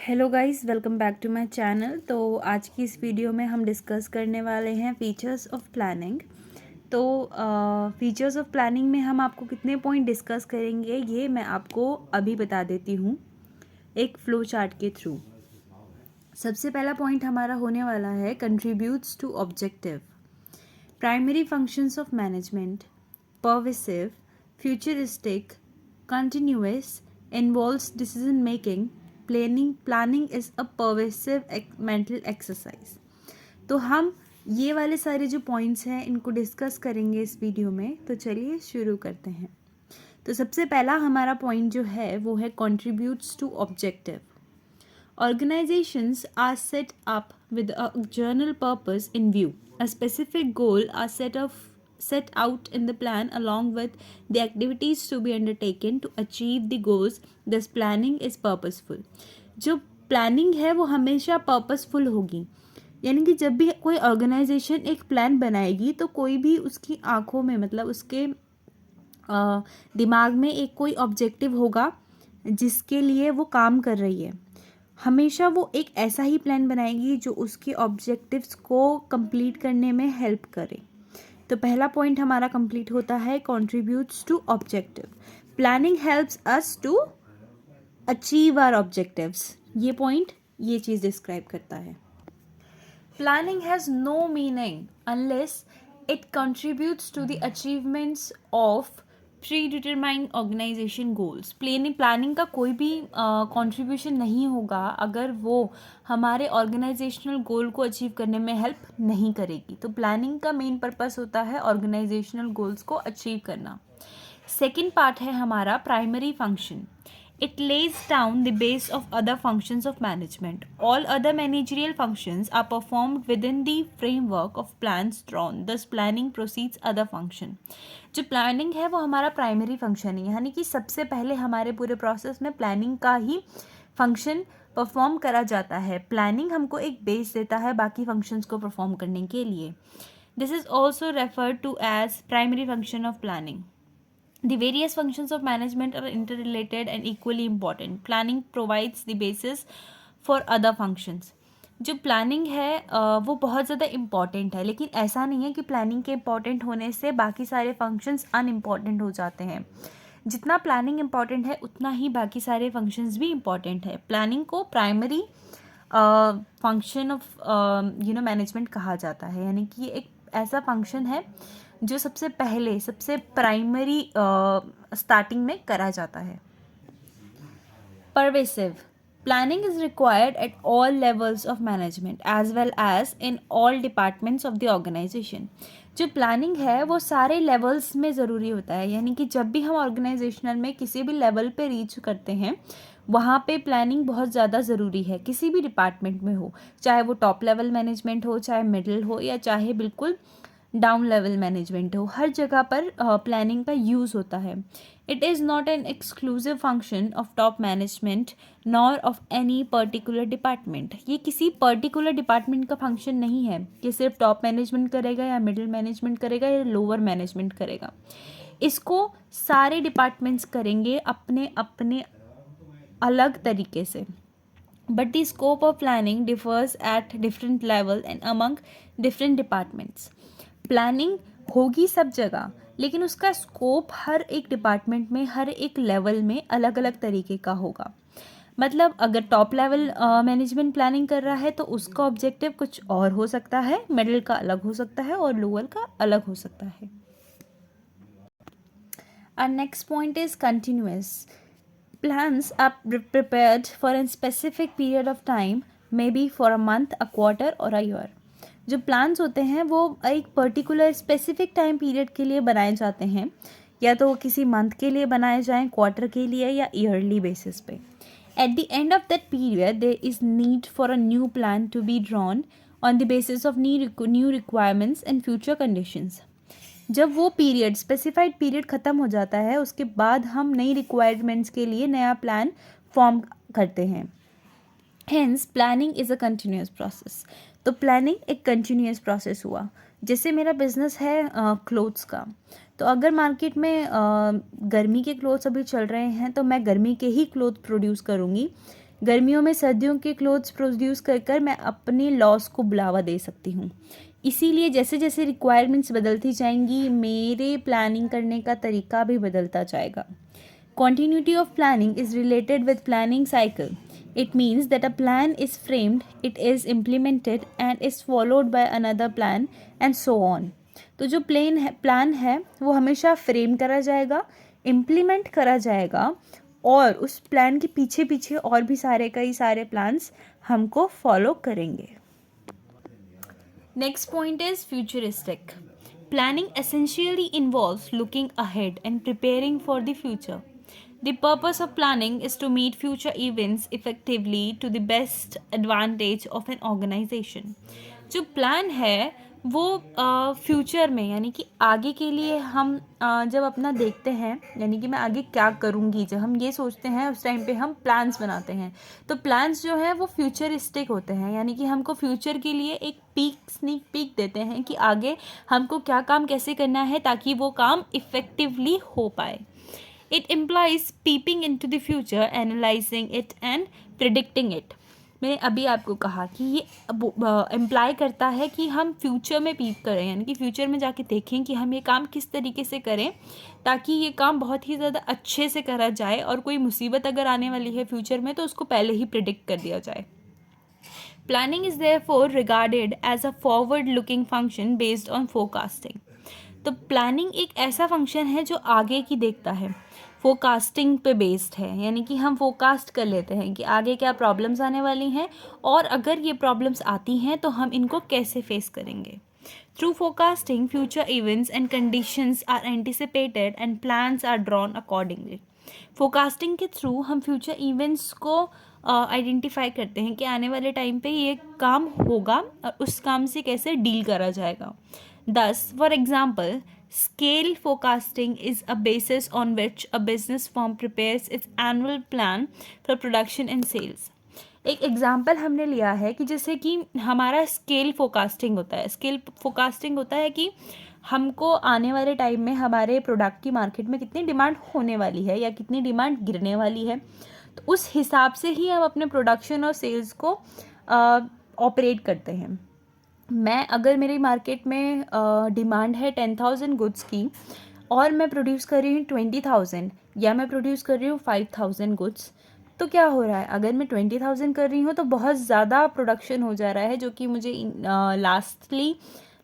Hello guys, welcome back to my channel. तो आज की इस वीडियो में हम डिस्कस करने वाले हैं फीचर्स ऑफ प्लानिंग। तो फीचर्स ऑफ प्लानिंग में हम आपको कितने पॉइंट डिस्कस करेंगे ये मैं आपको अभी बता देती हूँ एक फ्लो चार्ट के थ्रू। सबसे पहला पॉइंट हमारा होने वाला है contributes to objective, primary functions of management, pervasive, futuristic, continuous, involves decision making. Planning is a pervasive mental exercise. तो हम ये वाले सारे जो पॉइंट्स हैं इनको डिस्कस करेंगे इस वीडियो में। तो चलिए शुरू करते हैं। तो सबसे पहला हमारा पॉइंट जो है वो है contributes to objective. Organizations are set up with a general purpose in view. A specific goal are set out in the plan along with the activities to be undertaken to achieve the goals. Thus planning is purposeful. जो planning है वो हमेशा purposeful होगी, यानी कि जब भी कोई ऑर्गेनाइजेशन एक प्लान बनाएगी तो कोई भी उसकी आंखों में मतलब उसके दिमाग में एक कोई ऑब्जेक्टिव होगा जिसके लिए वो काम कर रही है। हमेशा वो एक ऐसा ही प्लान बनाएगी जो उसके ऑब्जेक्टिव्स को कंप्लीट करने में हेल्प करे। तो पहला पॉइंट हमारा कंप्लीट होता है contributes to objective. Planning helps us to achieve our objectives. ये पॉइंट ये चीज़ डिस्क्राइब करता है। Planning has no meaning unless it contributes to the achievements of predetermined organisation goals. Planning का कोई भी कंट्रीब्यूशन नहीं होगा अगर वो हमारे ऑर्गेनाइजेशनल गोल को अचीव करने में हेल्प नहीं करेगी। तो प्लानिंग का मेन पर्पस होता है ऑर्गेनाइजेशनल गोल्स को अचीव करना। सेकेंड पार्ट है हमारा primary function. It lays down the base of other functions of management. All other managerial functions are performed within the framework of plans drawn. Thus, planning precedes other function. जो planning है वो हमारा primary function है, यानी कि सबसे पहले हमारे पूरे प्रोसेस में प्लानिंग का ही फंक्शन परफॉर्म करा जाता है। प्लानिंग हमको एक बेस देता है बाकी फंक्शंस को परफॉर्म करने के लिए। This is also referred to as primary function of planning. The various functions of management are interrelated and equally important. Planning provides the basis for other functions. जो प्लानिंग है वो बहुत ज़्यादा इम्पॉर्टेंट है, लेकिन ऐसा नहीं है कि प्लानिंग के इम्पॉर्टेंट होने से बाकी सारे फंक्शंस अनइम्पॉर्टेंट हो जाते हैं। जितना प्लानिंग इम्पॉर्टेंट है उतना ही बाकी सारे फंक्शंस भी इम्पॉर्टेंट है। प्लानिंग को प्राइमरी फंक्शन ऑफ मैनेजमेंट कहा जाता है, यानी कि एक ऐसा फंक्शन है जो सबसे पहले सबसे प्राइमरी स्टार्टिंग में करा जाता है। Pervasive planning is required at all levels of management as well as in all departments of the organisation. जो प्लानिंग है वो सारे लेवल्स में ज़रूरी होता है, यानी कि जब भी हम ऑर्गेनाइजेशनल में किसी भी लेवल पे रीच करते हैं वहाँ पे प्लानिंग बहुत ज़्यादा ज़रूरी है। किसी भी डिपार्टमेंट में हो, चाहे वो टॉप लेवल मैनेजमेंट हो, चाहे मिडिल हो, या चाहे बिल्कुल डाउन लेवल मैनेजमेंट हो, हर जगह पर प्लानिंग का यूज़ होता है। It is not an exclusive function of top management nor of any particular department. ये किसी पर्टिकुलर डिपार्टमेंट का फंक्शन नहीं है कि सिर्फ टॉप मैनेजमेंट करेगा या मिडिल मैनेजमेंट करेगा या लोअर मैनेजमेंट करेगा। इसको सारे डिपार्टमेंट्स करेंगे अपने अपने अलग तरीके से। But the scope of planning differs at different level and among different departments. Planning होगी सब जगह, लेकिन उसका स्कोप हर एक डिपार्टमेंट में हर एक लेवल में अलग अलग तरीके का होगा। मतलब अगर टॉप लेवल मैनेजमेंट प्लानिंग कर रहा है तो उसका ऑब्जेक्टिव कुछ और हो सकता है, मिडिल का अलग हो सकता है और लोअर का अलग हो सकता है। Our next point is continuous. Plans are prepared for a specific period of time, maybe for a month, a quarter or a year. जो प्लान्स होते हैं वो एक पर्टिकुलर स्पेसिफिक टाइम पीरियड के लिए बनाए जाते हैं, या तो वो किसी मंथ के लिए बनाए जाएं, क्वार्टर के लिए, या ईयरली बेसिस पे। At the end of that period there is need for a new plan to be drawn on the basis of new requirements and future conditions. जब वो पीरियड स्पेसिफाइड पीरियड ख़त्म हो जाता है उसके बाद हम नई रिक्वायरमेंट्स के लिए नया प्लान फॉर्म करते हैं। Hence planning is a continuous process. तो प्लानिंग एक कंटिन्यूस प्रोसेस हुआ। जैसे मेरा बिजनेस है क्लोथ्स का, तो अगर मार्केट में गर्मी के क्लोथ्स अभी चल रहे हैं तो मैं गर्मी के ही क्लोथ प्रोड्यूस करूँगी, गर्मियों में सर्दियों के क्लोथ्स प्रोड्यूस कर कर मैं अपने लॉस को बढ़ावा दे सकती हूँ। इसीलिए जैसे जैसे रिक्वायरमेंट्स बदलती जाएंगी मेरे प्लानिंग करने का तरीका भी बदलता जाएगा। Continuity of planning is related with planning cycle. It means that a plan is framed, it is implemented and is followed by another plan and so on. तो जो प्लान है वो हमेशा फ्रेम करा जाएगा, इम्प्लीमेंट करा जाएगा और उस प्लान के पीछे पीछे और भी कई सारे प्लान्स हमको फॉलो करेंगे। Next point is futuristic. Planning essentially involves looking ahead and preparing for the future. The purpose of planning is to meet future events effectively to the best advantage of an organization. जो plan है वो future में यानी कि आगे के लिए हम जब अपना देखते हैं यानी कि मैं आगे क्या करूँगी, जब हम ये सोचते हैं उस टाइम पे हम प्लान्स बनाते हैं। तो प्लान्स जो है वो फ्यूचरिस्टिक होते हैं यानी कि हमको फ्यूचर के लिए एक स्नीक पीक देते हैं कि आगे हमको क्या काम कैसे करना है ताकि वो काम इफ़ेक्टिवली हो पाए। It implies peeping into the future, analyzing it and predicting it. मैंने अभी आपको कहा कि ये इम्प्लाई करता है कि हम फ्यूचर में पीप करें यानी कि फ्यूचर में जाके देखें कि हम ये काम किस तरीके से करें ताकि ये काम बहुत ही ज़्यादा अच्छे से करा जाए और कोई मुसीबत अगर आने वाली है फ्यूचर में तो उसको पहले ही प्रिडिक्ट कर दिया जाए। Planning is therefore regarded as a forward-looking function based on forecasting. तो प्लानिंग एक ऐसा फंक्शन है जो आगे की देखता है, फोरकास्टिंग पे बेस्ड है यानी कि हम फोरकास्ट कर लेते हैं कि आगे क्या प्रॉब्लम्स आने वाली हैं और अगर ये प्रॉब्लम्स आती हैं तो हम इनको कैसे फेस करेंगे। Through forecasting future events and conditions are anticipated and plans are drawn accordingly. Forecasting के थ्रू हम फ्यूचर इवेंट्स को आइडेंटिफाई करते हैं कि आने वाले टाइम पे ये काम होगा और उस काम से कैसे डील करा जाएगा। Thus, for example, scale forecasting is a basis on which a business firm prepares its annual plan for production and sales. एक एग्जाम्पल हमने लिया है कि जैसे कि हमारा स्केल फोरकास्टिंग होता है। स्केल फोरकास्टिंग होता है कि हमको आने वाले टाइम में हमारे प्रोडक्ट की मार्केट में कितनी डिमांड होने वाली है या कितनी डिमांड गिरने वाली है, तो उस हिसाब से ही हम अपने प्रोडक्शन और सेल्स को ऑपरेट करते हैं। मैं अगर मेरी मार्केट में डिमांड है 10,000 गुड्स की और मैं प्रोड्यूस कर रही हूँ 20,000 या मैं प्रोड्यूस कर रही हूँ 5,000 गुड्स, तो क्या हो रहा है, अगर मैं 20,000 कर रही हूँ तो बहुत ज़्यादा प्रोडक्शन हो जा रहा है जो कि मुझे लास्टली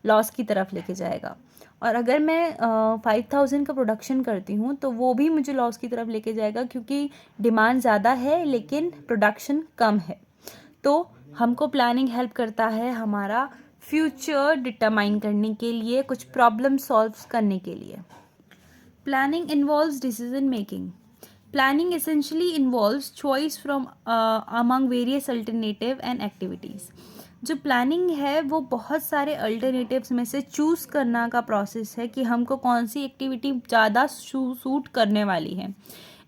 लॉस की तरफ लेके जाएगा। और अगर मैं 5,000 का प्रोडक्शन करती हूँ तो वो भी मुझे लॉस की तरफ लेके जाएगा क्योंकि डिमांड ज़्यादा है लेकिन प्रोडक्शन कम है। तो हमको प्लानिंग हेल्प करता है हमारा फ्यूचर डिटरमाइन करने के लिए, कुछ प्रॉब्लम सॉल्व करने के लिए। Planning involves decision making. Planning essentially involves choice from among various alternative and activities. जो प्लानिंग है वो बहुत सारे अल्टरनेटिव्स में से चूज़ करना का प्रोसेस है कि हमको कौन सी एक्टिविटी ज़्यादा सूट करने वाली है।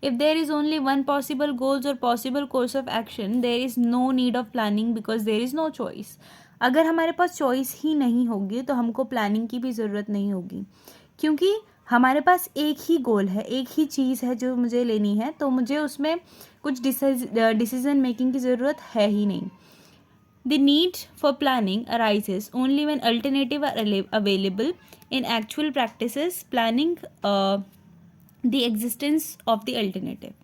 If there is only one possible goals or possible course of action, there is no need of planning because there is no choice. अगर हमारे पास चॉइस ही नहीं होगी तो हमको प्लानिंग की भी ज़रूरत नहीं होगी क्योंकि हमारे पास एक ही गोल है, एक ही चीज़ है जो मुझे लेनी है, तो मुझे उसमें कुछ डिसीजन मेकिंग की ज़रूरत है ही नहीं। The need for planning arises only when alternatives are available. In actual practices, planning the existence of the alternative.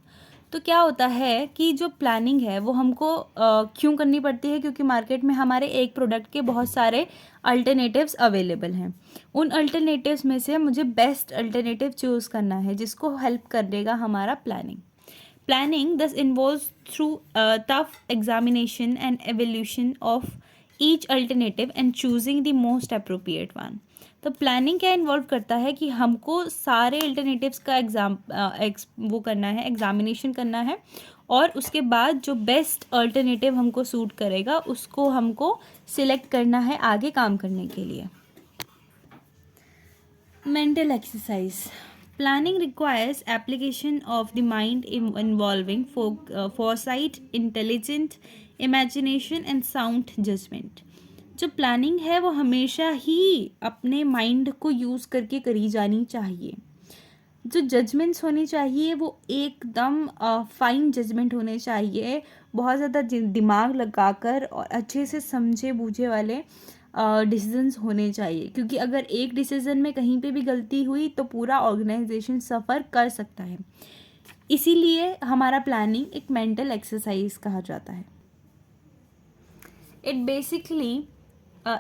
तो क्या होता है कि जो प्लानिंग है वो हमको क्यों करनी पड़ती है, क्योंकि मार्केट में हमारे एक प्रोडक्ट के बहुत सारे अल्टरनेटिव्स अवेलेबल हैं। उन अल्टरनेटिव्स में से मुझे बेस्ट अल्टरनेटिव चूज़ करना है जिसको हेल्प करेगा हमारा प्लानिंग। प्लानिंग दस involves through tough examination and evolution of each alternative and choosing the most appropriate one. तो प्लानिंग क्या इन्वॉल्व करता है कि हमको सारे अल्टरनेटिव्स का वो करना है, एग्जामिनेशन करना है और उसके बाद जो बेस्ट अल्टरनेटिव हमको सूट करेगा उसको हमको सिलेक्ट करना है आगे काम करने के लिए। Mental exercise. Planning requires application of the mind involving foresight, intelligent imagination and sound judgement. जो प्लानिंग है वो हमेशा ही अपने माइंड को यूज़ करके करी जानी चाहिए। जो जजमेंट्स होनी चाहिए वो एकदम फाइन जजमेंट होने चाहिए, बहुत ज़्यादा दिमाग लगाकर और अच्छे से समझे बूझे वाले डिसीजंस होने चाहिए, क्योंकि अगर एक डिसीजन में कहीं पे भी गलती हुई तो पूरा ऑर्गेनाइजेशन सफ़र कर सकता है। इसीलिए हमारा प्लानिंग एक मेंटल एक्सरसाइज कहा जाता है।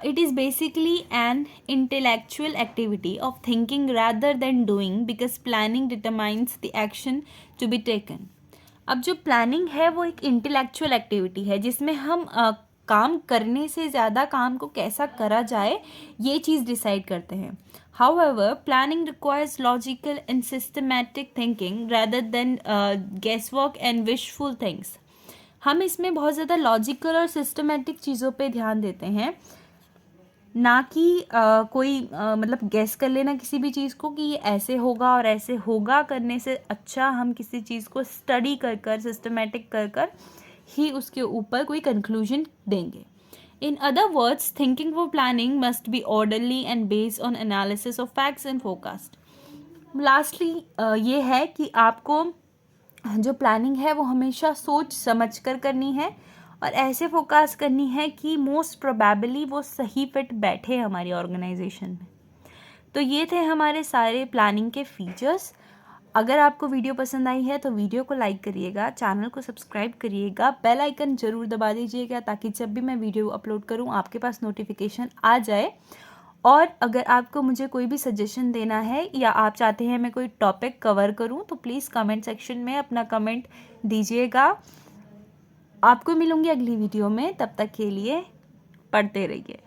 It is basically an intellectual activity of thinking rather than doing, because planning determines the action to be taken. अब जो प्लानिंग है वो एक इंटेलेक्चुअल एक्टिविटी है जिसमें हम काम करने से ज़्यादा काम को कैसा करा जाए ये चीज़ डिसाइड करते हैं. However, planning requires logical and systematic thinking rather than guesswork and wishful things. हम इसमें बहुत ज़्यादा लॉजिकल और सिस्टमेटिक चीज़ों पे ध्यान देते हैं, ना कि कोई मतलब गैस कर लेना किसी भी चीज़ को कि ये ऐसे होगा और ऐसे होगा करने से अच्छा हम किसी चीज़ को स्टडी कर कर सिस्टमेटिक कर कर ही उसके ऊपर कोई कंक्लूजन देंगे. In other words, thinking for planning must be orderly and based on analysis of facts and forecast. Lastly ये है कि आपको जो प्लानिंग है वो हमेशा सोच समझ कर करनी है और ऐसे फोकस करनी है कि मोस्ट प्रोबेबली वो सही फिट बैठे हमारी ऑर्गेनाइजेशन में. तो ये थे हमारे सारे प्लानिंग के फीचर्स. अगर आपको वीडियो पसंद आई है तो वीडियो को लाइक करिएगा, चैनल को सब्सक्राइब करिएगा, बेल आइकन ज़रूर दबा दीजिएगा ताकि जब भी मैं वीडियो अपलोड करूँ आपके पास नोटिफिकेशन आ जाए. और अगर आपको मुझे कोई भी सजेशन देना है या आप चाहते हैं मैं कोई टॉपिक कवर करूं तो प्लीज़ कमेंट सेक्शन में अपना कमेंट दीजिएगा. आपको मिलूंगी अगली वीडियो में, तब तक के लिए पढ़ते रहिए.